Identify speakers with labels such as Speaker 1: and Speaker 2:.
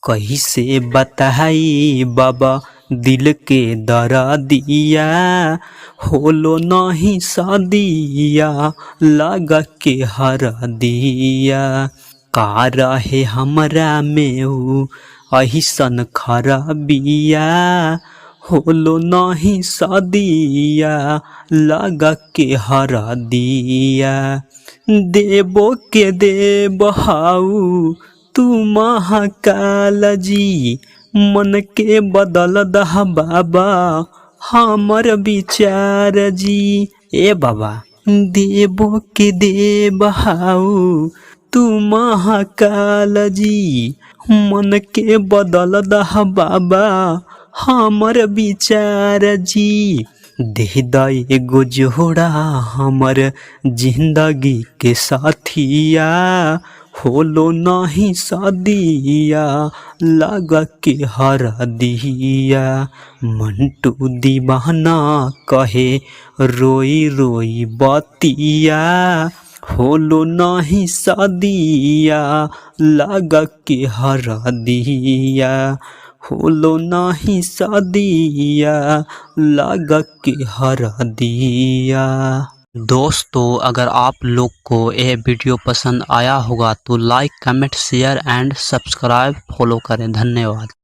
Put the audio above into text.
Speaker 1: कैसे बताई बाबा दिल के दर्दिया, होलो नहीं सदिया लगा के हर दिया। का रहे हमरा में ऊ अहिसन खराबिया, होलो नहीं सदिया लगा के हर दिया। देवो के देव हाउ तू महाकाल जी, मन के बदल दह बाबा हमर विचार जी। ए बाबा देवो के देव हाउ तू महाकाल जी, मन के बदल दह बाबा हमर विचार जी। दे दे एगो जोड़ा हमर जिंदगी के साथिया, होलो नहीं सदिया लगा के हर दिया। मंटू दीवाना कहे रोई रोई बतिया, होलो नहीं सदिया लगा के हर दिया। होलो नहीं सदिया लगा के हर दिया। दोस्तों अगर आप लोग को यह वीडियो पसंद आया होगा तो like comment share and subscribe follow करें। धन्यवाद।